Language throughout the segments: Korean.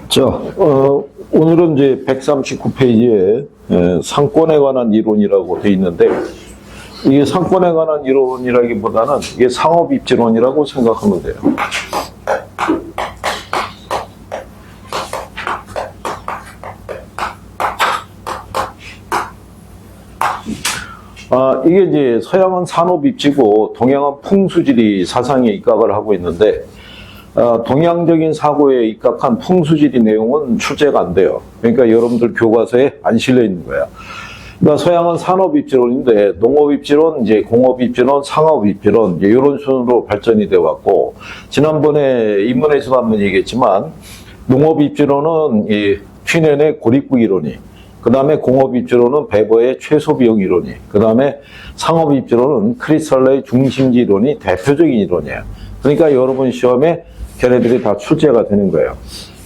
자, 오늘은 이제 139페이지에 상권에 관한 이론이라고 되어 있는데, 이게 상권에 관한 이론이라기보다는 이게 상업입지론이라고 생각하면 돼요. 이게 이제 서양은 산업입지고 동양은 풍수지리 사상에 입각을 하고 있는데, 동양적인 사고에 입각한 풍수지리 내용은 출제가 안 돼요. 그러니까 여러분들 교과서에 안 실려 있는 거야. 그러니까 서양은 산업입지론인데, 농업입지론, 이제 공업입지론, 상업입지론, 이제 이런 순으로 발전이 되어 왔고, 지난번에 입문에서도 한번 얘기했지만, 농업입지론은 이 휘넨의 고립구 이론이, 그 다음에 공업입지론은 베버의 최소비용 이론이, 그 다음에 상업입지론은 크리스탈러의 중심지 이론이 대표적인 이론이에요. 그러니까 여러분 시험에 걔네들이 다 출제가 되는 거예요.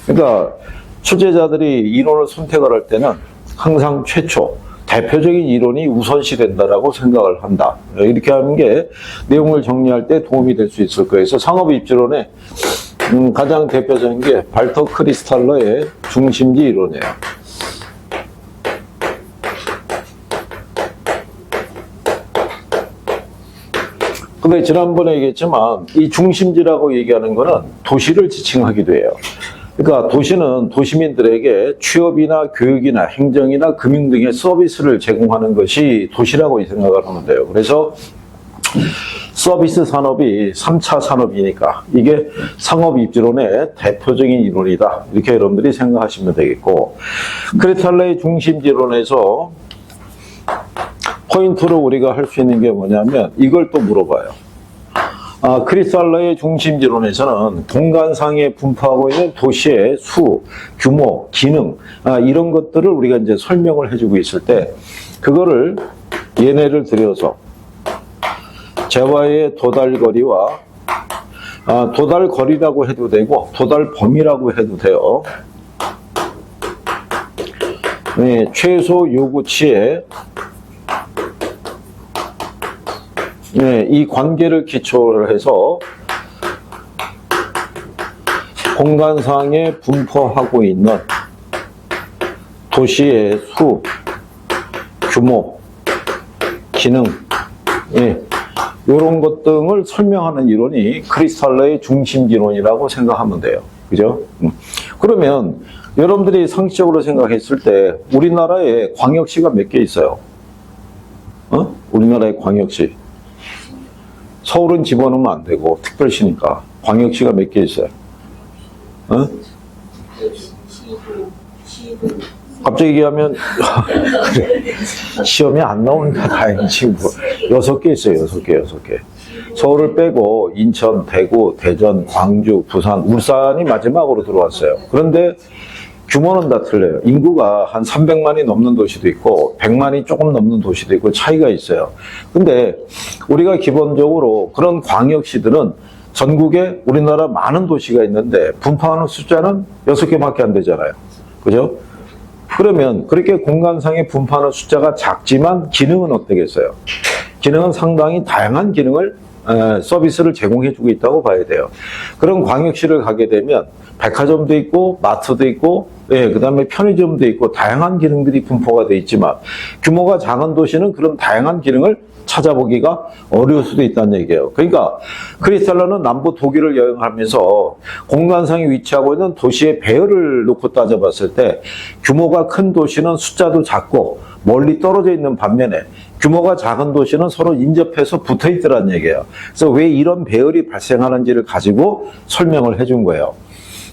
그러니까 출제자들이 이론을 선택을 할 때는 항상 최초, 대표적인 이론이 우선시 된다라고 생각을 한다. 이렇게 하는 게 내용을 정리할 때 도움이 될 수 있을 거예요. 그래서 상업입지론의 가장 대표적인 게 발터 크리스탈러의 중심지 이론이에요. 근데 지난번에 얘기했지만 이 중심지라고 얘기하는 거는 도시를 지칭하기도 해요. 그러니까 도시는 도시민들에게 취업이나 교육이나 행정이나 금융 등의 서비스를 제공하는 것이 도시라고 생각을 하면 돼요. 그래서 서비스 산업이 3차 산업이니까 이게 상업입지론의 대표적인 이론이다. 이렇게 여러분들이 생각하시면 되겠고, 크리스탈러의 중심지론에서 포인트로 우리가 할 수 있는 게 뭐냐면 이걸 또 물어봐요. 크리스탈러의 중심지론에서는 공간상에 분포하고 있는 도시의 수, 규모, 기능, 이런 것들을 우리가 이제 설명을 해주고 있을 때, 그거를 얘네를 들여서 재화의 도달거리와, 도달거리라고 해도 되고, 도달범위라고 해도 돼요. 네, 최소 요구치에 네, 이 관계를 기초로 해서 공간상에 분포하고 있는 도시의 수, 규모, 기능, 이런 것 등을 설명하는 이론이 크리스탈러의 중심지론이라고 생각하면 돼요. 그죠? 그러면 여러분들이 상식적으로 생각했을 때 우리나라에 광역시가 몇 개 있어요? 우리나라의 광역시. 서울은 집어넣으면 안 되고 특별시니까 광역시가 몇 개 있어요? 갑자기 얘기하면 시험이 안 나오니까 다행이지 뭐. 6개 있어요. 6개. 서울을 빼고 인천, 대구, 대전, 광주, 부산, 울산이 마지막으로 들어왔어요. 그런데 규모는 다 틀려요. 인구가 한 300만이 넘는 도시도 있고 100만이 조금 넘는 도시도 있고 차이가 있어요. 근데 우리가 기본적으로 그런 광역시들은 전국에 우리나라 많은 도시가 있는데 분포하는 숫자는 6개밖에 안 되잖아요. 그죠? 그러면 그렇게 공간상에 분포하는 숫자가 작지만 기능은 어떻겠어요? 기능은 상당히 다양한 기능을 서비스를 제공해주고 있다고 봐야 돼요. 그런 광역시를 가게 되면 백화점도 있고 마트도 있고 그 다음에 편의점도 있고 다양한 기능들이 분포가 되어 있지만 규모가 작은 도시는 그런 다양한 기능을 찾아보기가 어려울 수도 있다는 얘기예요. 그러니까 크리스탈러는 남부 독일을 여행하면서 공간상에 위치하고 있는 도시의 배열을 놓고 따져봤을 때 규모가 큰 도시는 숫자도 작고 멀리 떨어져 있는 반면에 규모가 작은 도시는 서로 인접해서 붙어 있더라는 얘기예요. 그래서 왜 이런 배열이 발생하는지를 가지고 설명을 해준 거예요.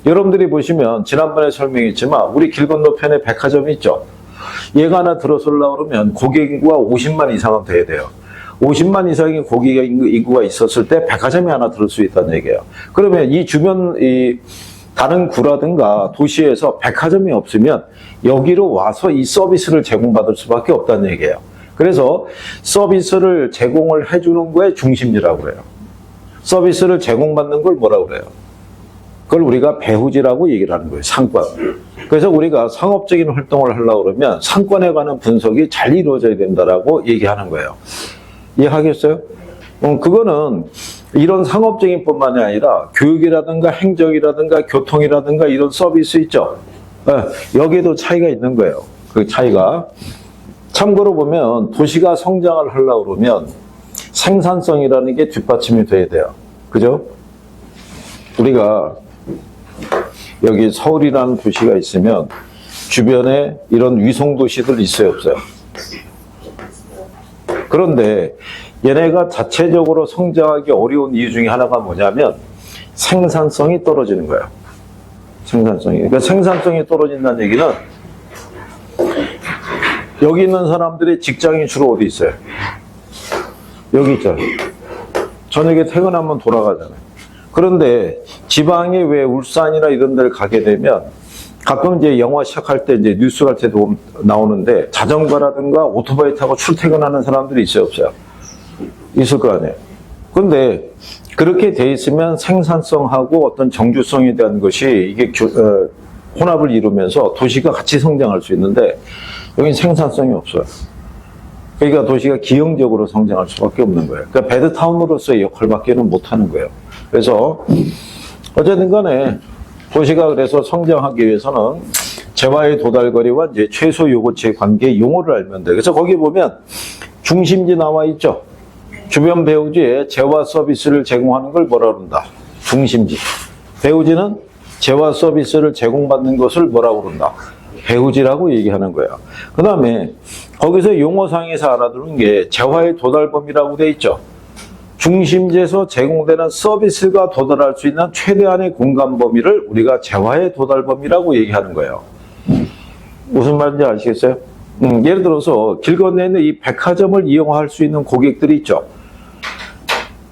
여러분들이 보시면 지난번에 설명했지만 우리 길 건너편에 백화점이 있죠. 얘가 하나 들어서려고 그러면 고객 인구가 50만 이상은 돼야 돼요. 50만 이상의 고객 인구가 있었을 때 백화점이 하나 들을 수 있다는 얘기예요. 그러면 이 주변 다른 구라든가 도시에서 백화점이 없으면 여기로 와서 이 서비스를 제공받을 수밖에 없다는 얘기예요. 그래서 서비스를 제공을 해주는 거에 중심지라고 그래요. 서비스를 제공받는 걸 뭐라고 그래요? 그걸 우리가 배후지라고 얘기를 하는 거예요. 상권. 그래서 우리가 상업적인 활동을 하려고 그러면 상권에 관한 분석이 잘 이루어져야 된다라고 얘기하는 거예요. 이해하겠어요? 그거는 이런 상업적인 뿐만이 아니라 교육이라든가 행정이라든가 교통이라든가 이런 서비스 있죠. 여기에도 차이가 있는 거예요. 그 차이가. 참고로 보면 도시가 성장을 하려고 그러면 생산성이라는 게 뒷받침이 돼야 돼요. 그죠? 우리가 여기 서울이라는 도시가 있으면 주변에 이런 위성도시들 있어요, 없어요? 그런데 얘네가 자체적으로 성장하기 어려운 이유 중에 하나가 뭐냐면 생산성이 떨어지는 거예요. 생산성이. 그러니까 생산성이 떨어진다는 얘기는 여기 있는 사람들의 직장이 주로 어디 있어요? 여기 있잖아요. 저녁에 퇴근하면 돌아가잖아요. 그런데 지방에 왜 울산이나 이런 데를 가게 되면 가끔 이제 영화 시작할 때 이제 뉴스 갈 때도 나오는데 자전거라든가 오토바이 타고 출퇴근하는 사람들이 있어요, 없어요? 있을 거 아니에요. 그런데 그렇게 돼 있으면 생산성하고 어떤 정주성에 대한 것이 이게 혼합을 이루면서 도시가 같이 성장할 수 있는데 여기는 생산성이 없어요. 그러니까 도시가 기형적으로 성장할 수밖에 없는 거예요. 그러니까 배드타운으로서의 역할밖에는 못하는 거예요. 그래서 어쨌든 간에 도시가 그래서 성장하기 위해서는 재화의 도달거리와 이제 최소 요구치의 관계의 용어를 알면 돼요. 그래서 거기 보면 중심지 나와 있죠. 주변 배후지에 재화 서비스를 제공하는 걸 뭐라 그런다? 중심지. 배후지는 재화 서비스를 제공받는 것을 뭐라고 그런다? 배후지라고 얘기하는 거예요. 그 다음에 거기서 용어상에서 알아두는 게 재화의 도달범위라고 돼 있죠. 중심지에서 제공되는 서비스가 도달할 수 있는 최대한의 공간 범위를 우리가 재화의 도달 범위라고 얘기하는 거예요. 무슨 말인지 아시겠어요? 예를 들어서 길 건너에 있는 이 백화점을 이용할 수 있는 고객들이 있죠.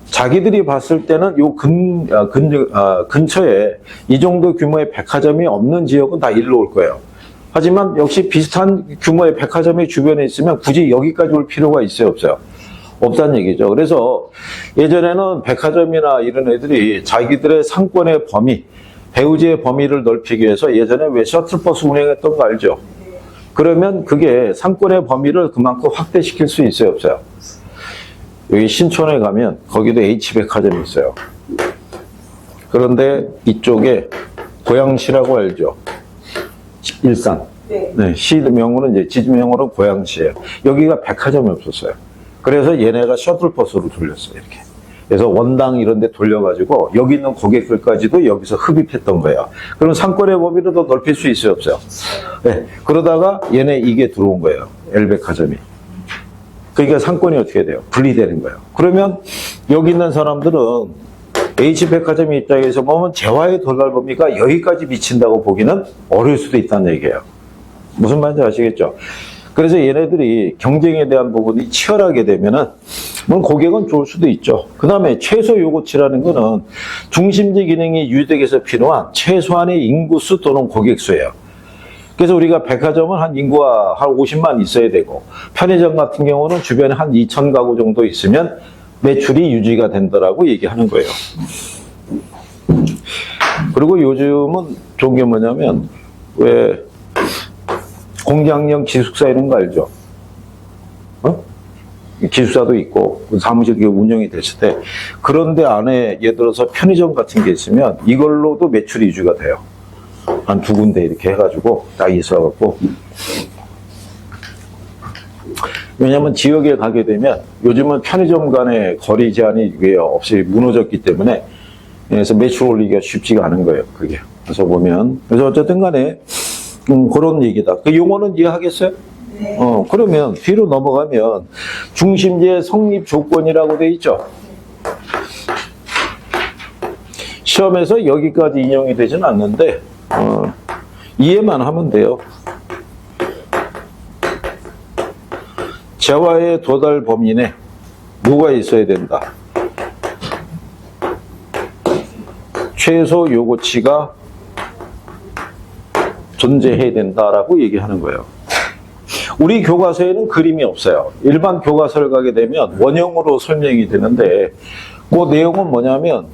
자기들이 봤을 때는 요 근처에 이 정도 규모의 백화점이 없는 지역은 다 일로 올 거예요. 하지만 역시 비슷한 규모의 백화점이 주변에 있으면 굳이 여기까지 올 필요가 있어요, 없어요? 없다는 얘기죠. 그래서 예전에는 백화점이나 이런 애들이 자기들의 상권의 범위, 배후지의 범위를 넓히기 위해서 예전에 왜 셔틀버스 운행했던 거 알죠? 그러면 그게 상권의 범위를 그만큼 확대시킬 수 있어요, 없어요? 여기 신촌에 가면 거기도 H백화점이 있어요. 그런데 이쪽에 고양시라고 알죠? 일산. 네, 시명으로 이제 지명으로 고양시예요. 여기가 백화점이 없었어요. 그래서 얘네가 셔틀버스로 돌렸어요, 이렇게. 그래서 원당 이런 데 돌려가지고 여기 있는 고객들까지도 여기서 흡입했던 거예요. 그럼 상권의 범위를 더 넓힐 수 있어요, 없어요? 네. 그러다가 얘네 이게 들어온 거예요, L백화점이. 그러니까 상권이 어떻게 돼요? 분리되는 거예요. 그러면 여기 있는 사람들은 H백화점 입장에서 보면 재화의 도달 범위가 여기까지 미친다고 보기는 어려울 수도 있다는 얘기예요. 무슨 말인지 아시겠죠? 그래서 얘네들이 경쟁에 대한 부분이 치열하게 되면은, 물론 고객은 좋을 수도 있죠. 그 다음에 최소 요구치라는 거는 중심지 기능이 유지되기 필요한 최소한의 인구수 또는 고객수예요. 그래서 우리가 백화점은 한 인구가 한 50만 있어야 되고, 편의점 같은 경우는 주변에 한 2천 가구 정도 있으면 매출이 유지가 된다라고 얘기하는 거예요. 그리고 요즘은 좋은 게 뭐냐면, 왜, 공장형 기숙사 이런 거 알죠? 기숙사도 있고 사무실 운영이 됐을 때 그런데 안에 예를 들어서 편의점 같은 게 있으면 이걸로도 매출이 유지가 돼요. 한 두 군데 이렇게 해가지고 딱 있어갖고, 왜냐하면 지역에 가게 되면 요즘은 편의점 간의 거리 제한이 없이 무너졌기 때문에 그래서 매출 올리기가 쉽지가 않은 거예요, 그게. 그래서 보면 그래서 어쨌든 간에 그런 얘기다. 그 용어는 이해하겠어요? 네. 그러면 뒤로 넘어가면 중심지의 성립 조건이라고 돼 있죠. 시험에서 여기까지 인용이 되진 않는데 이해만 하면 돼요. 재화의 도달 범위 내 뭐가 있어야 된다? 최소 요구치가 존재해야 된다라고 얘기하는 거예요. 우리 교과서에는 그림이 없어요. 일반 교과서를 가게 되면 원형으로 설명이 되는데 그 내용은 뭐냐면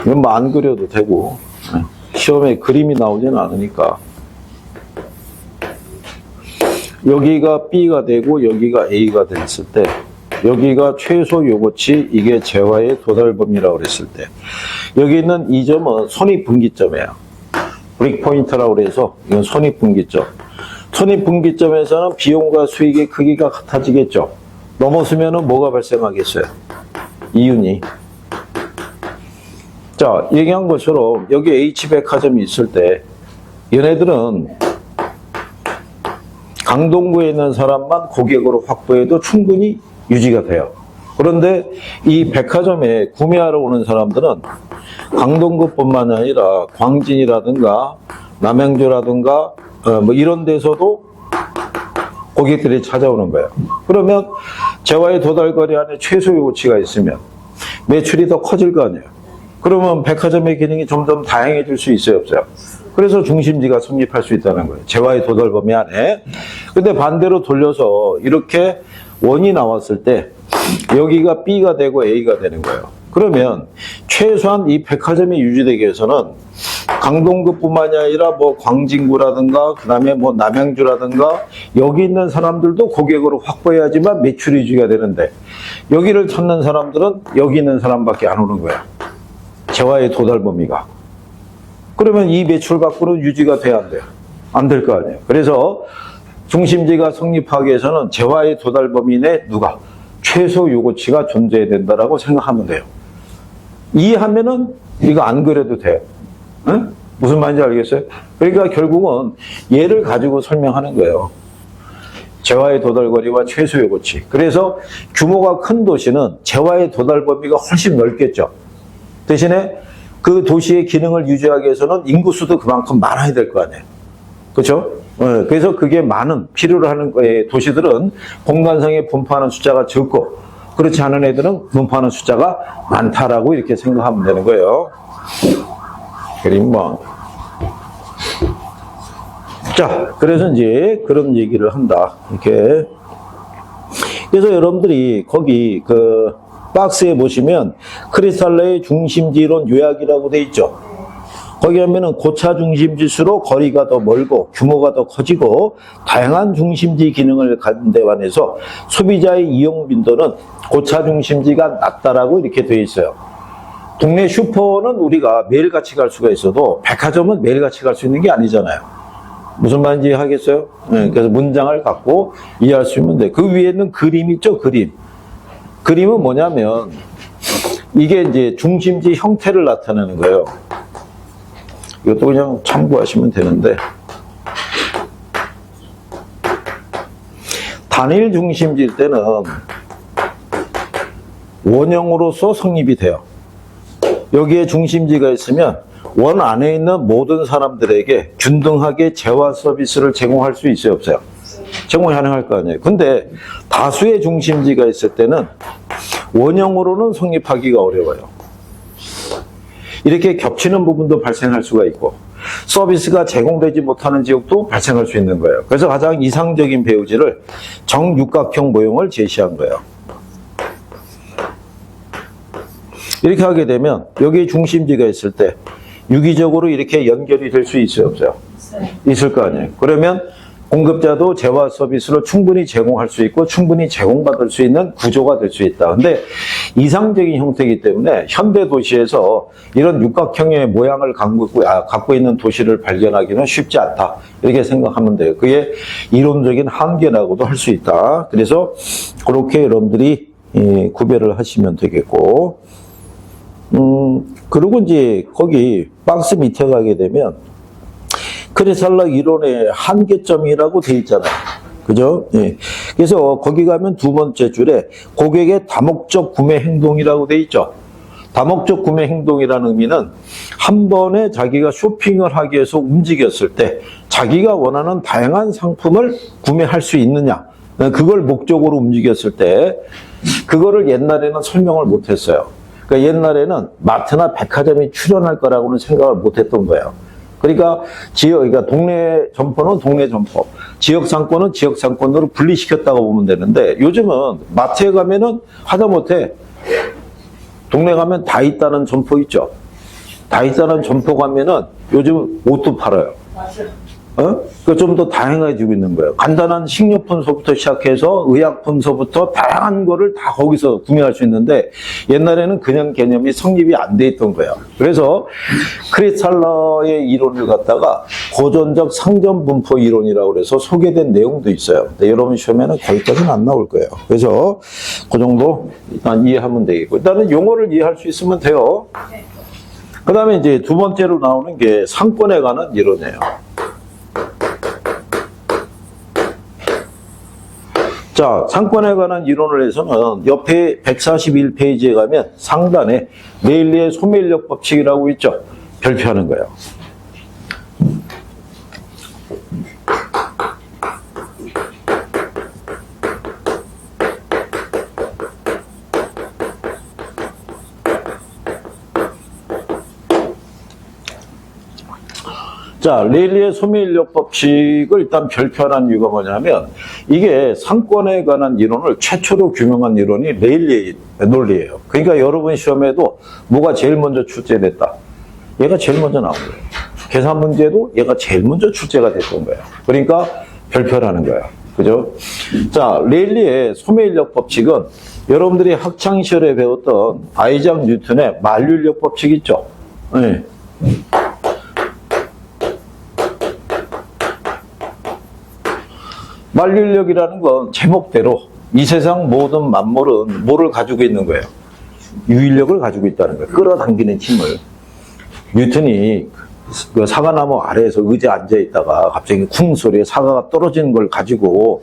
이건 뭐 안 그려도 되고 시험에 그림이 나오지는 않으니까 여기가 B가 되고 여기가 A가 됐을 때 여기가 최소 요거치, 이게 재화의 도달 범위라고 그랬을 때 여기 있는 이 점은 손익분기점이에요. 브릭 포인트라고 그래서 이건 손익분기점. 손익분기점에서는 비용과 수익의 크기가 같아지겠죠. 넘어서면은 뭐가 발생하겠어요? 이윤이. 자, 얘기한 것처럼 여기 H백화점이 있을 때 얘네들은 강동구에 있는 사람만 고객으로 확보해도 충분히 유지가 돼요. 그런데 이 백화점에 구매하러 오는 사람들은 강동구뿐만 아니라 광진이라든가 남양주라든가 뭐 이런 데서도 고객들이 찾아오는 거예요. 그러면 재화의 도달거리 안에 최소 요구치가 있으면 매출이 더 커질 거 아니에요. 그러면 백화점의 기능이 점점 다양해질 수 있어요, 없어요? 그래서 중심지가 성립할 수 있다는 거예요. 재화의 도달 범위 안에. 근데 반대로 돌려서 이렇게 원이 나왔을 때 여기가 B가 되고 A가 되는 거예요. 그러면 최소한 이 백화점이 유지되기 위해서는 강동구뿐만이 아니라 뭐 광진구라든가 그다음에 뭐 남양주라든가 여기 있는 사람들도 고객으로 확보해야지만 매출이 유지가 되는데 여기를 찾는 사람들은 여기 있는 사람밖에 안 오는 거야. 재화의 도달 범위가. 그러면 이 매출 밖으로 유지가 돼야 안 돼요? 안 될 거 아니에요. 그래서 중심지가 성립하기 위해서는 재화의 도달 범위 내 누가? 최소 요구치가 존재해야 된다라고 생각하면 돼요. 이해하면은 이거 안 그래도 돼요. 응? 무슨 말인지 알겠어요? 그러니까 결국은 얘를 가지고 설명하는 거예요. 재화의 도달거리와 최소 요구치. 그래서 규모가 큰 도시는 재화의 도달 범위가 훨씬 넓겠죠. 대신에 그 도시의 기능을 유지하기 위해서는 인구수도 그만큼 많아야 될 거 아니에요. 그렇죠? 그래서 그게 많은 필요로 하는 거에 도시들은 공간상에 분포하는 숫자가 적고 그렇지 않은 애들은 분포하는 숫자가 많다라고 이렇게 생각하면 되는 거예요. 그림만. 자, 그래서 이제 그런 얘기를 한다. 이렇게. 그래서 여러분들이 거기 그 박스에 보시면 크리스탈러의 중심지론 요약이라고 돼 있죠. 거기 하면은 고차 중심지수로 거리가 더 멀고 규모가 더 커지고 다양한 중심지 기능을 갖는 데 반해서 소비자의 이용 빈도는 고차 중심지가 낮다라고 이렇게 돼 있어요. 동네 슈퍼는 우리가 매일 같이 갈 수가 있어도 백화점은 매일 같이 갈 수 있는 게 아니잖아요. 무슨 말인지 하겠어요? 그래서 문장을 갖고 이해할 수 있는데 그 위에는 그림 있죠, 그림. 그림은 뭐냐면 이게 이제 중심지 형태를 나타내는 거예요. 이것도 그냥 참고하시면 되는데 단일 중심지일 때는 원형으로서 성립이 돼요. 여기에 중심지가 있으면 원 안에 있는 모든 사람들에게 균등하게 재화 서비스를 제공할 수 있어요, 없어요? 제공이 가능할 거 아니에요. 근데 다수의 중심지가 있을 때는 원형으로는 성립하기가 어려워요. 이렇게 겹치는 부분도 발생할 수가 있고 서비스가 제공되지 못하는 지역도 발생할 수 있는 거예요. 그래서 가장 이상적인 배우지를 정육각형 모형을 제시한 거예요. 이렇게 하게 되면 여기 중심지가 있을 때 유기적으로 이렇게 연결이 될 수 있어요, 없어요? 있을 거 아니에요. 그러면 공급자도 재화 서비스를 충분히 제공할 수 있고 충분히 제공받을 수 있는 구조가 될 수 있다. 근데 이상적인 형태이기 때문에 현대 도시에서 이런 육각형의 모양을 갖고 있는 도시를 발견하기는 쉽지 않다. 이렇게 생각하면 돼요. 그게 이론적인 한계라고도 할 수 있다. 그래서 그렇게 여러분들이 구별을 하시면 되겠고, 그리고 이제 거기 박스 밑에 가게 되면 크리스탈러 이론의 한계점이라고 돼 있잖아요. 그죠? 예. 그래서 거기 가면 두 번째 줄에 고객의 다목적 구매 행동이라고 돼 있죠. 다목적 구매 행동이라는 의미는 한 번에 자기가 쇼핑을 하기 위해서 움직였을 때 자기가 원하는 다양한 상품을 구매할 수 있느냐. 그걸 목적으로 움직였을 때 그거를 옛날에는 설명을 못 했어요. 그러니까 옛날에는 마트나 백화점이 출연할 거라고는 생각을 못 했던 거예요. 그러니까 그러니까 동네 점포는 동네 점포, 지역 상권은 지역 상권으로 분리시켰다고 보면 되는데 요즘은 마트에 가면은 하다못해 동네 가면 다 있다는 점포 있죠. 다 있다는 점포 가면은 요즘 옷도 팔아요. 좀 더 다양해지고 있는 거예요. 간단한 식료품서부터 시작해서 의약품서부터 다양한 거를 다 거기서 구매할 수 있는데 옛날에는 그냥 개념이 성립이 안 돼 있던 거예요. 그래서 크리스탈러의 이론을 갖다가 고전적 상점 분포 이론이라고 해서 소개된 내용도 있어요. 근데 여러분 시험에는 거기까지는 안 나올 거예요. 그래서 그 정도 일단 이해하면 되겠고 일단은 용어를 이해할 수 있으면 돼요. 그 다음에 이제 두 번째로 나오는 게 상권에 관한 이론이에요. 자, 상권에 관한 이론을 해서는 옆에 141페이지에 가면 상단에 레일리의 소매인력 법칙이라고 있죠. 별표하는 거예요. 자, 레일리의 소매인력 법칙을 일단 별표하는 이유가 뭐냐면 이게 상권에 관한 이론을 최초로 규명한 이론이 레일리의 논리예요. 그러니까 여러분 시험에도 뭐가 제일 먼저 출제됐다. 얘가 제일 먼저 나온 거예요. 계산 문제도 얘가 제일 먼저 출제가 됐던 거예요. 그러니까 별표라는 거예요. 그죠? 자, 레일리의 소매인력 법칙은 여러분들이 학창시절에 배웠던 아이작 뉴턴의 만류인력 법칙 있죠? 네. 만류인력이라는 건 제목대로 이 세상 모든 만물은 뭐를 가지고 있는 거예요? 유인력을 가지고 있다는 거예요. 끌어당기는 힘을. 뉴턴이 그 사과나무 아래에서 의자에 앉아 있다가 갑자기 쿵 소리에 사과가 떨어지는 걸 가지고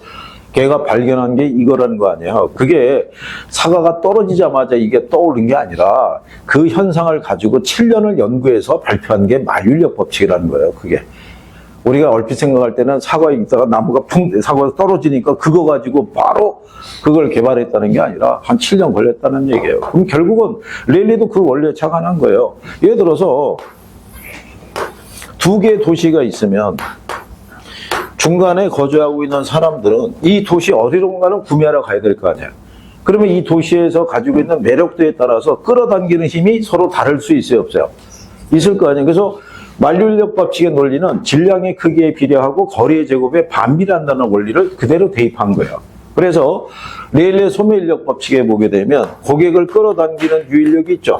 걔가 발견한 게 이거라는 거 아니에요. 그게 사과가 떨어지자마자 이게 떠오른 게 아니라 그 현상을 가지고 7년을 연구해서 발표한 게 만류인력 법칙이라는 거예요. 그게. 우리가 얼핏 생각할 때는 사과에 있다가 나무가 사과가 떨어지니까 그거 가지고 바로 그걸 개발했다는 게 아니라 한 7년 걸렸다는 얘기예요. 그럼 결국은 레일리도 그 원리에 착안한 거예요. 예를 들어서 두 개의 도시가 있으면 중간에 거주하고 있는 사람들은 이 도시 어디론가는 구매하러 가야 될 거 아니에요. 그러면 이 도시에서 가지고 있는 매력도에 따라서 끌어당기는 힘이 서로 다를 수 있어요, 없어요? 있을 거 아니에요. 그래서 만류인력 법칙의 논리는 질량의 크기에 비례하고 거리의 제곱에 반비례한다는 원리를 그대로 대입한 거예요. 그래서 레일리의 소매인력 법칙에 보게 되면 고객을 끌어당기는 유인력이 있죠.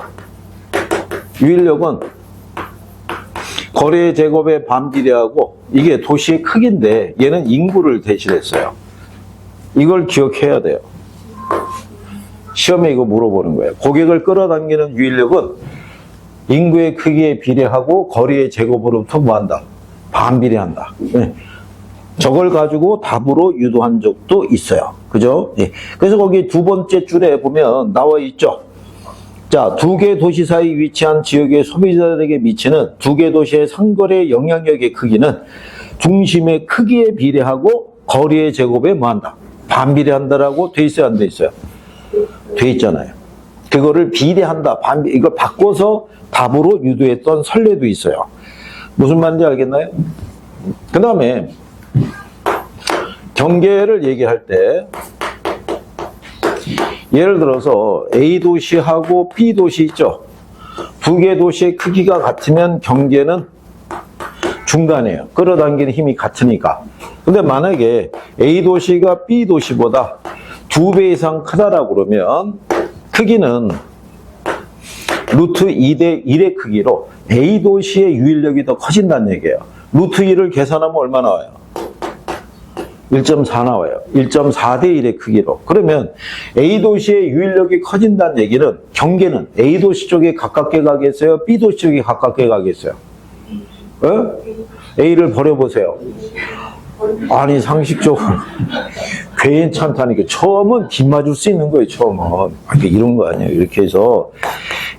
유인력은 거리의 제곱에 반비례하고 이게 도시의 크기인데 얘는 인구를 대신했어요. 이걸 기억해야 돼요. 시험에 이거 물어보는 거예요. 고객을 끌어당기는 유인력은 인구의 크기에 비례하고 거리의 제곱으로부터 뭐한다? 반비례한다. 네. 저걸 가지고 답으로 유도한 적도 있어요. 그죠? 네. 그래서 거기 두 번째 줄에 보면 나와 있죠. 자, 두 개 도시 사이 위치한 지역의 소비자들에게 미치는 두 개 도시의 상거래 영향력의 크기는 중심의 크기에 비례하고 거리의 제곱에 뭐한다? 반비례한다라고 돼 있어요, 안 돼 있어요? 돼 있잖아요. 그거를 비례한다, 이걸 바꿔서 답으로 유도했던 선례도 있어요. 무슨 말인지 알겠나요? 그 다음에 경계를 얘기할 때 예를 들어서 A 도시하고 B 도시 있죠. 두 개 도시의 크기가 같으면 경계는 중간이에요. 끌어당기는 힘이 같으니까. 근데 만약에 A 도시가 B 도시보다 2배 이상 크다라고 그러면 크기는 루트 2대 1의 크기로 A 도시의 유인력이 더 커진다는 얘기예요. 루트 2를 계산하면 얼마 나와요? 1.4 나와요. 1.4대 1의 크기로. 그러면 A 도시의 유인력이 커진다는 얘기는 경계는 A 도시 쪽에 가깝게 가겠어요? B 도시 쪽에 가깝게 가겠어요? A를 버려보세요. 아니 상식적으로 괜찮다니까. 처음은 뒷맞을 수 있는 거예요. 처음은. 이런 거 아니에요. 이렇게 해서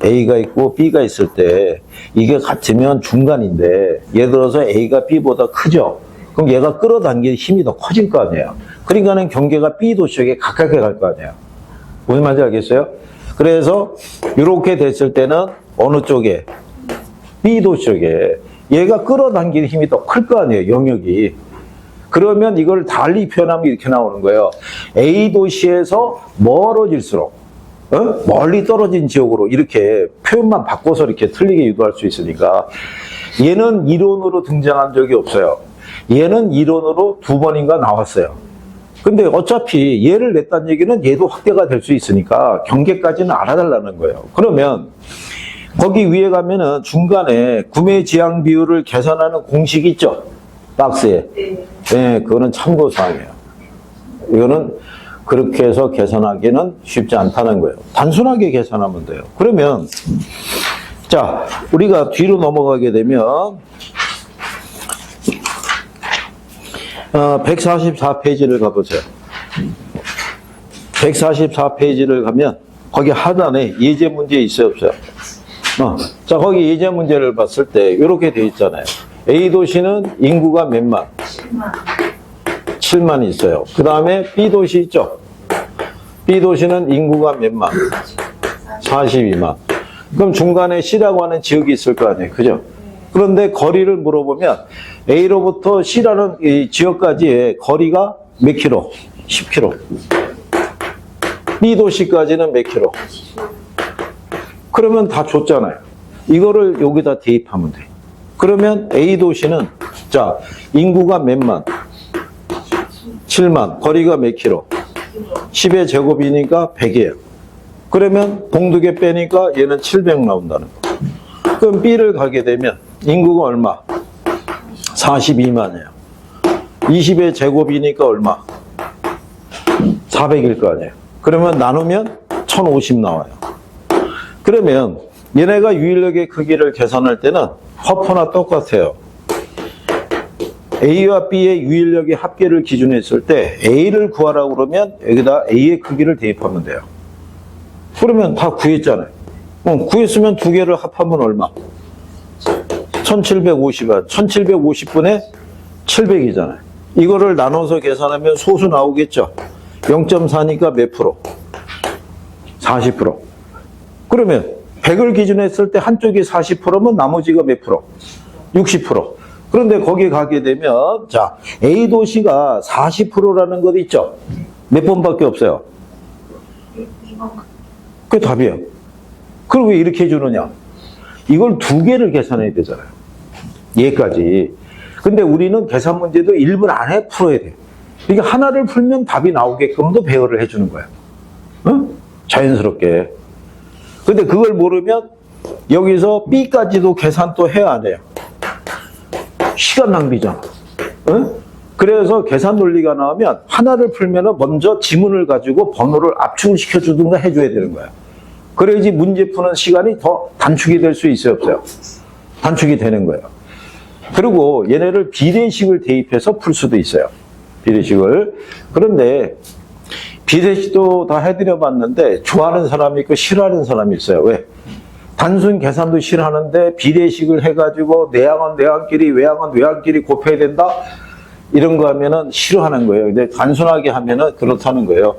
A가 있고 B가 있을 때 이게 같으면 중간인데 예를 들어서 A가 B보다 크죠. 그럼 얘가 끌어당기는 힘이 더 커질 거 아니에요. 그러니까는 경계가 B 도시에게 가깝게 갈 거 아니에요. 무슨 말인지 알겠어요? 그래서 이렇게 됐을 때는 어느 쪽에? B 도시 쪽에 얘가 끌어당기는 힘이 더 클 거 아니에요. 영역이. 그러면 이걸 달리 표현하면 이렇게 나오는 거예요. A 도시에서 멀어질수록 멀리 떨어진 지역으로 이렇게 표현만 바꿔서 이렇게 틀리게 유도할 수 있으니까 얘는 이론으로 등장한 적이 없어요. 얘는 이론으로 2번인가 나왔어요. 근데 어차피 얘를 냈다는 얘기는 얘도 확대가 될 수 있으니까 경계까지는 알아달라는 거예요. 그러면 거기 위에 가면은 중간에 구매 지양 비율을 계산하는 공식이 있죠? 박스에. 네, 그거는 참고사항이에요. 이거는 그렇게 해서 계산하기는 쉽지 않다는 거예요. 단순하게 계산하면 돼요. 그러면 자, 우리가 뒤로 넘어가게 되면 144페이지를 가보세요. 144페이지를 가면 거기 하단에 예제 문제 있어요, 없어요? 자, 거기 예제 문제를 봤을 때 이렇게 돼 있잖아요. A도시는 인구가 몇만? 7만 있어요. 그 다음에 B도시 있죠? B도시는 인구가 몇만? 42만. 그럼 중간에 C라고 하는 지역이 있을 거 아니에요. 그죠? 그런데 거리를 물어보면 A로부터 C라는 이 지역까지의 거리가 몇 킬로? 10킬로. B도시까지는 몇 킬로? 그러면 다 줬잖아요. 이거를 여기다 대입하면 돼. 그러면 A도시는 자, 인구가 몇만? 7만. 거리가 몇 킬로? 10의 제곱이니까 100이에요. 그러면 봉두개 빼니까 얘는 700 나온다는 거. 그럼 B를 가게 되면 인구가 얼마? 42만이에요. 20의 제곱이니까 얼마? 400일 거 아니에요. 그러면 나누면 1050 나와요. 그러면 얘네가 유인력의 크기를 계산할 때는 화포나 똑같아요. A와 B의 유인력의 합계를 기준으로 했을 때 A를 구하라고 그러면 여기다 A의 크기를 대입하면 돼요. 그러면 다 구했잖아요. 구했으면 두 개를 합하면 얼마? 1750원. 1750분의 700이잖아요. 이거를 나눠서 계산하면 소수 나오겠죠? 0.4니까 몇 프로? 40%. 그러면 100을 기준으로 했을 때 한쪽이 40%면 나머지가 몇 프로? 60%. 그런데 거기 가게 되면 자, A도시가 40%라는 것 있죠? 몇 번밖에 없어요? 그게 답이에요. 그럼 왜 이렇게 해주느냐? 이걸 두 개를 계산해야 되잖아요. 얘까지. 근데 우리는 계산 문제도 1분 안에 풀어야 돼요. 그러니까 하나를 풀면 답이 나오게끔도 배열을 해주는 거예요. 응? 자연스럽게. 근데 그걸 모르면 여기서 B까지도 계산 또 해야 안 해요. 시간 낭비잖아. 응? 그래서 계산 논리가 나오면 하나를 풀면 먼저 지문을 가지고 번호를 압축을 시켜주든가 해줘야 되는 거야. 그래야지 문제 푸는 시간이 더 단축이 될 수 있어요, 없어요? 단축이 되는 거예요. 그리고 얘네를 비례식을 대입해서 풀 수도 있어요. 비례식을. 그런데 비례식도 다 해드려 봤는데 좋아하는 사람이 있고 싫어하는 사람이 있어요. 왜? 단순 계산도 싫어하는데 비례식을 해가지고 내항은 내항끼리 외항은 외항끼리 곱해야 된다? 이런 거 하면은 싫어하는 거예요. 근데 단순하게 하면은 그렇다는 거예요.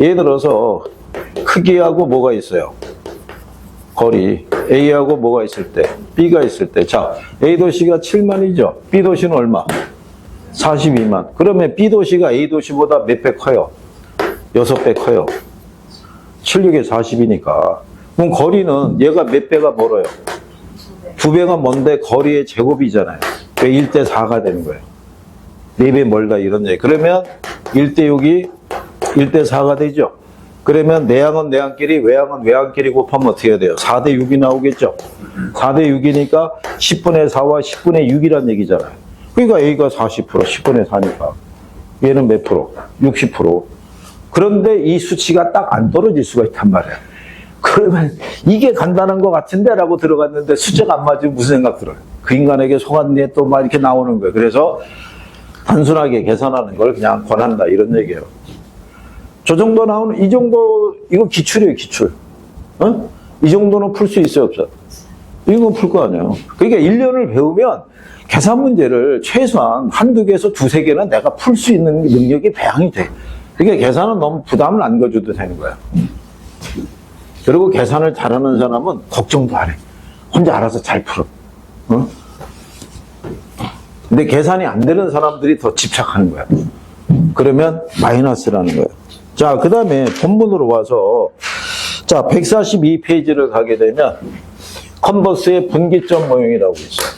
예를 들어서 크기하고 뭐가 있어요? 거리. A하고 뭐가 있을 때? B가 있을 때. 자, A도시가 7만이죠. B도시는 얼마? 42만. 그러면 B도시가 A도시보다 몇 배 커요? 6배 커요. 76에 40이니까. 그럼 거리는 얘가 몇 배가 멀어요? 2배가 먼데 거리의 제곱이잖아요. 그 1대 4가 되는 거예요. 4배 멀다 이런 얘기. 그러면 1대 6이 1대 4가 되죠. 그러면 내항은 내항끼리 외항은 외항끼리 곱하면 어떻게 해야 돼요? 4대 6이 나오겠죠. 4대 6이니까 10분의 4와 10분의 6이란 얘기잖아요. 그러니까 A가 40%, 10분의 4니까. 얘는 몇 프로? 60%. 그런데 이 수치가 딱 안 떨어질 수가 있단 말이에요. 그러면 이게 간단한 것 같은데 라고 들어갔는데 숫자가 안 맞으면 무슨 생각 들어요? 그 인간에게 속았네 또 막 이렇게 나오는 거예요. 그래서 단순하게 계산하는 걸 그냥 권한다 이런 얘기예요. 저 정도 나오는 이 정도 이거 기출이에요, 기출. 어? 이 정도는 풀 수 있어요, 없어요? 이건 풀 거 아니에요. 그러니까 1년을 배우면 계산 문제를 최소한 한두 개에서 두세 개는 내가 풀 수 있는 능력이 배양이 돼. 그러니까 계산은 너무 부담을 안 가져도 되는 거야. 그리고 계산을 잘하는 사람은 걱정도 안 해. 혼자 알아서 잘 풀어. 어? 근데 계산이 안 되는 사람들이 더 집착하는 거야. 그러면 마이너스라는 거예요. 자, 그 다음에 본문으로 와서 자 142페이지를 가게 되면 컨버스의 분기점 모형이라고 있어요.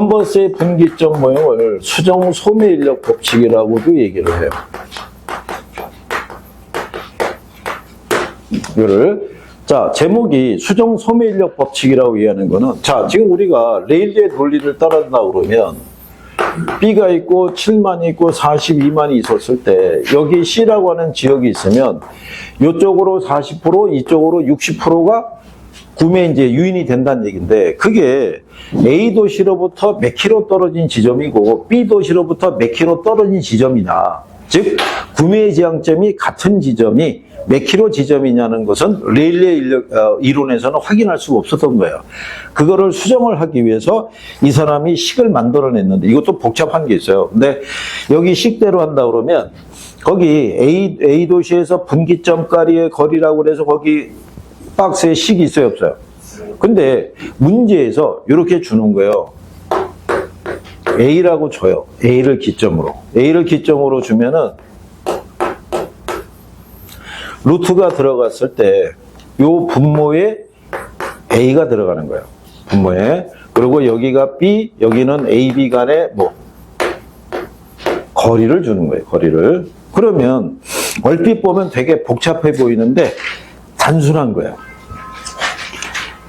컨버스의 분기점 모형을 수정 소매 인력 법칙이라고도 얘기를 해요. 이거를 자, 제목이 수정 소매 인력 법칙이라고 얘기하는 거는, 자, 지금 우리가 레일리의 논리를 따른다 그러면 B가 있고 7만이 있고 42만이 있었을 때 여기 C라고 하는 지역이 있으면 이쪽으로 40%, 이쪽으로 60%가 구매 이제 유인이 된다는 얘기인데, 그게 A 도시로부터 몇 킬로 떨어진 지점이고 B 도시로부터 몇 킬로 떨어진 지점이냐, 즉 구매 지향점이 같은 지점이 몇 킬로 지점이냐는 것은 레일리의 이론에서는 확인할 수가 없었던 거예요. 그거를 수정을 하기 위해서 이 사람이 식을 만들어냈는데, 이것도 복잡한 게 있어요. 근데 여기 식대로 한다 그러면 거기 A 도시에서 분기점까지의 거리라고 그래서 거기 박스에 식이 있어요, 없어요? 근데 문제에서 이렇게 주는 거예요. A라고 줘요. A를 기점으로 주면은 루트가 들어갔을 때 요 분모에 A가 들어가는 거예요. 분모에. 그리고 여기가 B, 여기는 A, B 간의 뭐 거리를 주는 거예요. 거리를. 그러면 얼핏 보면 되게 복잡해 보이는데 단순한 거예요.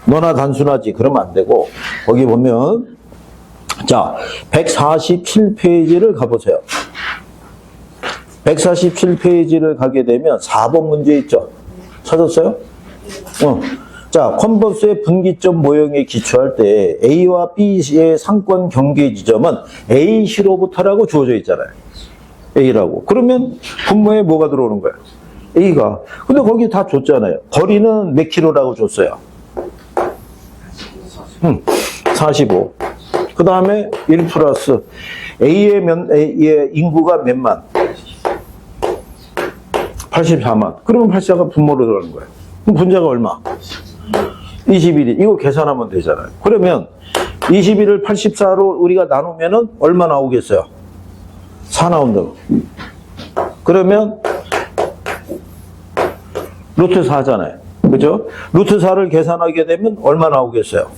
너나 단순하지 그러면 안 되고, 거기 보면 자 147페이지를 가보세요. 147페이지를 가게 되면 4번 문제 있죠. 찾았어요? 자, 컨버스의 분기점 모형에 기초할 때 A와 B의 상권 경계 지점은 A시로부터라고 주어져 있잖아요. A라고. 그러면 분모에 뭐가 들어오는 거예요? A가. 근데 거기 다 줬잖아요. 거리는 몇 킬로라고 줬어요? 45. 그 다음에 1 플러스 A의 인구가 몇만? 84만. 그러면 84가 분모로 들어가는 거예요. 그럼 분자가 얼마? 21이. 이거 계산하면 되잖아요. 그러면 21을 84로 우리가 나누면은 얼마 나오겠어요? 4 나온다. 그러면 루트 4잖아요. 그죠? 루트 4를 계산하게 되면 얼마 나오겠어요?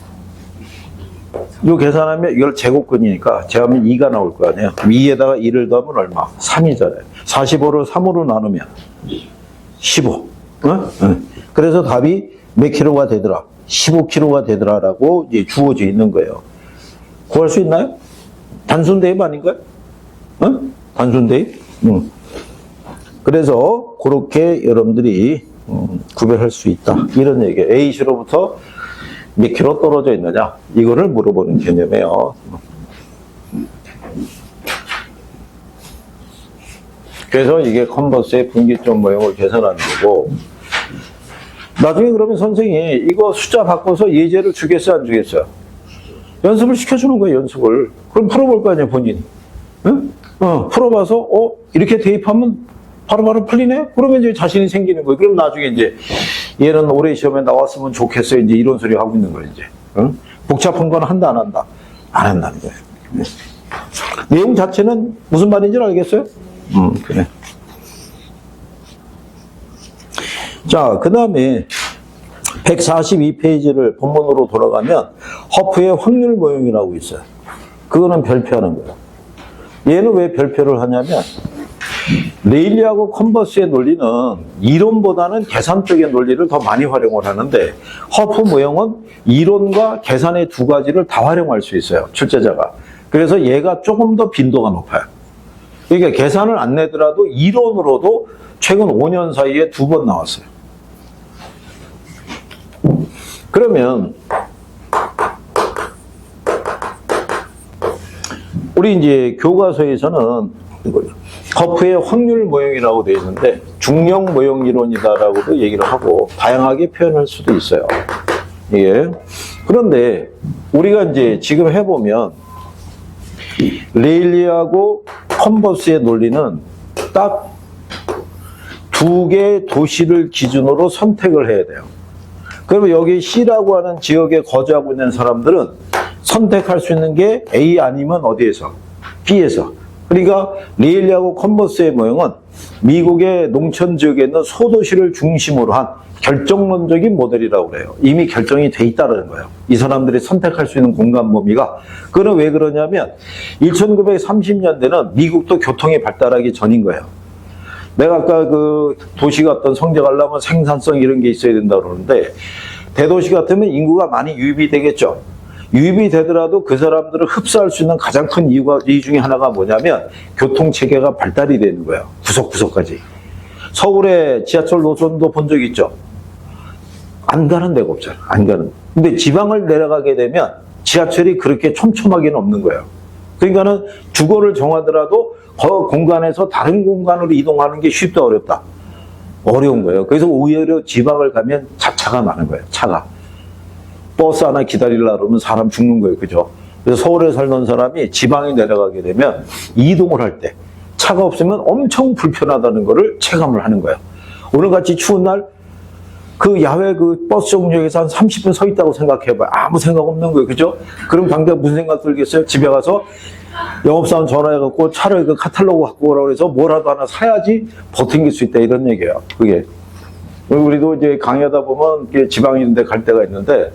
이거 계산하면 이걸 제곱근이니까 제하면 2가 나올 거 아니에요. 2에다가 2를 더하면 얼마? 3이잖아요. 45를 3으로 나누면 15. 그래서 답이 몇 킬로가 되더라? 15킬로가 되더라라고 이제 주어져 있는 거예요. 구할 수 있나요? 단순 대입 아닌가요? 단순 대입? 그래서 그렇게 여러분들이 구별할 수 있다. 이런 얘기예요. A시로부터 몇 킬로 떨어져 있느냐? 이거를 물어보는 개념이에요. 그래서 이게 컨버스의 분기점 모형을 계산하는 거고, 나중에 그러면 선생님이 이거 숫자 바꿔서 예제를 주겠어요, 안 주겠어요? 연습을 시켜주는 거예요, 연습을. 그럼 풀어볼 거 아니에요, 본인이. 응? 풀어봐서, 이렇게 대입하면 바로바로 풀리네? 그러면 이제 자신이 생기는 거예요. 그럼 나중에 이제 얘는 올해 시험에 나왔으면 좋겠어요. 이제 이런 소리 하고 있는 거예요, 이제. 응? 복잡한 건 한다, 안 한다? 안 한다는 거예요. 내용 자체는 무슨 말인지 알겠어요? 그래. 자, 그 다음에 142페이지를 본문으로 돌아가면 허프의 확률 모형이라고 있어요. 그거는 별표하는 거예요. 얘는 왜 별표를 하냐면 레일리하고 컨버스의 논리는 이론보다는 계산적인 논리를 더 많이 활용을 하는데, 허프 모형은 이론과 계산의 두 가지를 다 활용할 수 있어요, 출제자가. 그래서 얘가 조금 더 빈도가 높아요. 그러니까 계산을 안 내더라도 이론으로도 최근 5년 사이에 2번 나왔어요. 그러면 우리 이제 교과서에서는 허프의 확률 모형이라고 되어 있는데 중력 모형 이론이다라고도 얘기를 하고 다양하게 표현할 수도 있어요. 예. 그런데 우리가 이제 지금 해보면 레일리하고 컨버스의 논리는 딱 2개의 도시를 기준으로 선택을 해야 돼요. 그러면 여기 C라고 하는 지역에 거주하고 있는 사람들은 선택할 수 있는 게 A 아니면 어디에서? B에서. 그러니까 레일리하고 컨버스의 모형은 미국의 농촌 지역에 있는 소도시를 중심으로 한 결정론적인 모델이라고 그래요. 이미 결정이 돼 있다는 거예요. 이 사람들이 선택할 수 있는 공간 범위가. 그건 왜 그러냐면 1930년대는 미국도 교통이 발달하기 전인 거예요. 내가 아까 그 도시가 어떤 성장을 하려면 생산성 이런 게 있어야 된다고 그러는데 대도시 같으면 인구가 많이 유입이 되겠죠. 유입이 되더라도 그 사람들을 흡수할 수 있는 가장 큰 이유 중에 하나가 뭐냐면 교통체계가 발달이 되는 거예요. 구석구석까지. 서울의 지하철 노선도 본 적 있죠? 안 가는 데가 없잖아. 안 가는. 근데 지방을 내려가게 되면 지하철이 그렇게 촘촘하게는 없는 거예요. 그러니까는 주거를 정하더라도 그 공간에서 다른 공간으로 이동하는 게 쉽다 어렵다? 어려운 거예요. 그래서 오히려 지방을 가면 차가 많은 거예요. 차가. 버스 하나 기다리려고 그러면 사람 죽는 거예요. 그죠? 그래서 서울에 살던 사람이 지방에 내려가게 되면 이동을 할 때 차가 없으면 엄청 불편하다는 거를 체감을 하는 거예요. 오늘같이 추운 날 그 야외 그 버스 정류장에서 한 30분 서 있다고 생각해봐요. 아무 생각 없는 거예요. 그죠? 그럼 당장 무슨 생각 들겠어요? 집에 가서 영업사원 전화해갖고 차를 그 카탈로그 갖고 오라고 해서 뭐라도 하나 사야지 버팅길 수 있다 이런 얘기예요. 그게. 우리도 이제 강의하다 보면 지방에 있는 데 갈 때가 있는데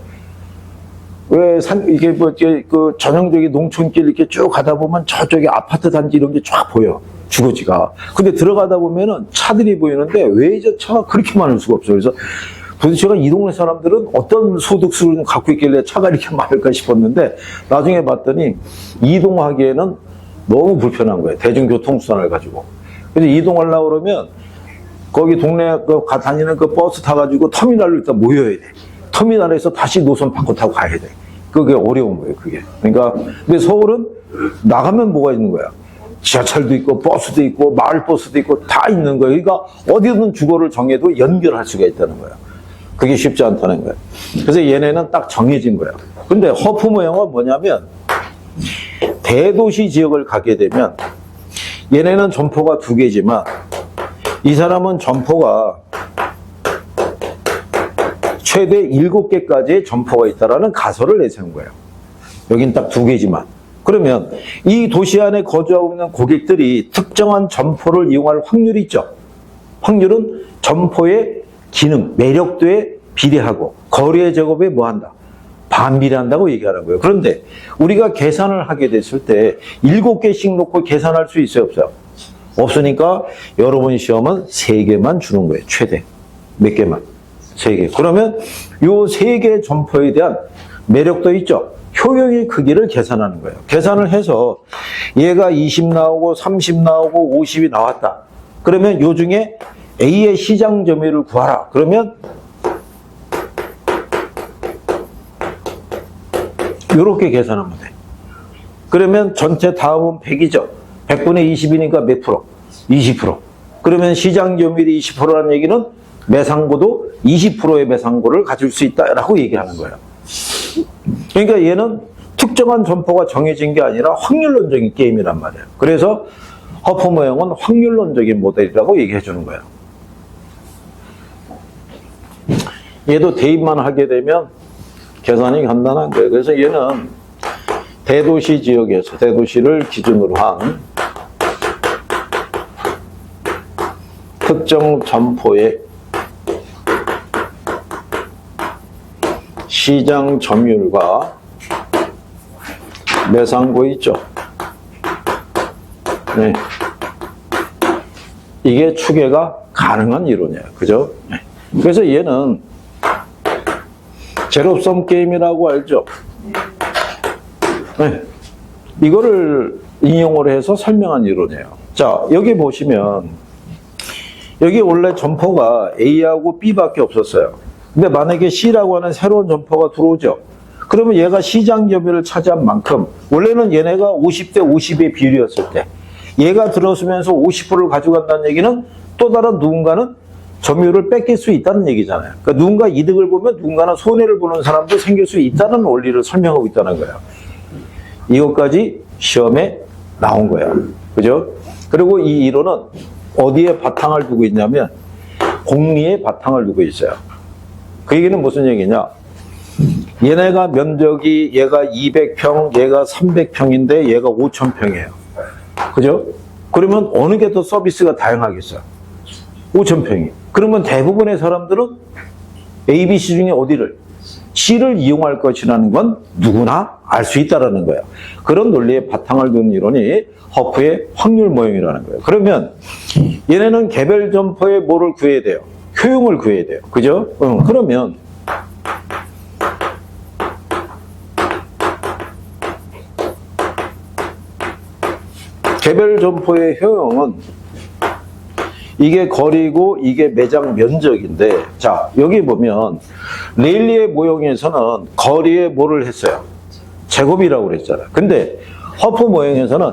왜 이게 뭐, 그 전형적인 농촌길 이렇게 쭉 가다 보면 저쪽에 아파트 단지 이런 게 쫙 보여. 주거지가. 근데 들어가다 보면은 차들이 보이는데 왜 저 차가 그렇게 많을 수가 없어요. 그래서 도대체가 이 동네 사람들은 어떤 소득수를 갖고 있길래 차가 이렇게 많을까 싶었는데 나중에 봤더니 이동하기에는 너무 불편한 거예요. 대중교통수단을 가지고. 그래서 이동하려고 그러면 거기 동네 다니는 그 버스 타가지고 터미널로 일단 모여야 돼. 터미널에서 다시 노선 바꿔 타고 가야 돼. 그게 어려운 거예요, 그게. 그러니까, 근데 서울은 나가면 뭐가 있는 거야? 지하철도 있고, 버스도 있고, 마을버스도 있고, 다 있는 거예요. 그러니까 어디든 주거를 정해도 연결할 수가 있다는 거예요. 그게 쉽지 않다는 거예요. 그래서 얘네는 딱 정해진 거예요. 근데 허프 모형은 뭐냐면, 대도시 지역을 가게 되면, 얘네는 점포가 2개지만, 이 사람은 점포가 최대 7개까지의 점포가 있다라는 가설을 내세운 거예요. 여긴 딱 2개지만. 그러면 이 도시 안에 거주하고 있는 고객들이 특정한 점포를 이용할 확률이 있죠. 확률은 점포의 기능, 매력도에 비례하고 거리의 제곱에 뭐한다? 반비례한다고 얘기하는 거예요. 그런데 우리가 계산을 하게 됐을 때 7개씩 놓고 계산할 수 있어요? 없어요? 없으니까 여러분 시험은 3개만 주는 거예요. 최대. 몇 개만? 3개. 그러면 요 3개 점포에 대한 매력도 있죠. 효용의 크기를 계산하는 거예요. 계산을 해서 얘가 20 나오고 30 나오고 50이 나왔다. 그러면 요 중에 A의 시장 점유율을 구하라. 그러면 요렇게 계산하면 돼. 그러면 전체 다음은 100이죠. 100분의 20이니까 몇 프로? 20%. 그러면 시장 점유율이 20%라는 얘기는 매상고도 20%의 매상고를 가질 수 있다라고 얘기하는 거예요. 그러니까 얘는 특정한 점포가 정해진 게 아니라 확률론적인 게임이란 말이에요. 그래서 허프 모형은 확률론적인 모델이라고 얘기해 주는 거예요. 얘도 대입만 하게 되면 계산이 간단한 거예요. 그래서 얘는 대도시 지역에서 대도시를 기준으로 한 특정 점포의 시장 점유율과 매상고 있죠. 네. 이게 추계가 가능한 이론이에요. 그죠? 네. 그래서 얘는 제로섬 게임이라고 알죠? 네. 이거를 인용을 해서 설명한 이론이에요. 자, 여기 보시면 여기 원래 점포가 A하고 B밖에 없었어요. 근데 만약에 C라고 하는 새로운 점포가 들어오죠. 그러면 얘가 시장 점유율을 차지한 만큼 원래는 얘네가 50대 50의 비율이었을 때 얘가 들어서면서 50%를 가져간다는 얘기는 또 다른 누군가는 점유율을 뺏길 수 있다는 얘기잖아요. 그러니까 누군가 이득을 보면 누군가는 손해를 보는 사람도 생길 수 있다는 원리를 설명하고 있다는 거예요. 이것까지 시험에 나온 거예요. 그죠? 그리고 이 이론은 어디에 바탕을 두고 있냐면 공리에 바탕을 두고 있어요. 그 얘기는 무슨 얘기냐? 얘네가 면적이 얘가 200평, 얘가 300평인데 얘가 5,000평이에요. 그죠? 그러면 어느 게 더 서비스가 다양하겠어요? 5,000평이. 그러면 대부분의 사람들은 A, B, C 중에 어디를? C를 이용할 것이라는 건 누구나 알 수 있다는 거예요. 그런 논리에 바탕을 둔 이론이 허프의 확률 모형이라는 거예요. 그러면 얘네는 개별 점포에 뭐를 구해야 돼요? 효용을 구해야 돼요. 그죠? 그러면 개별 점포의 효용은 이게 거리고 이게 매장 면적인데, 자, 여기 보면 레일리의 모형에서는 거리에 뭐를 했어요? 제곱이라고 그랬잖아요. 근데 허프 모형에서는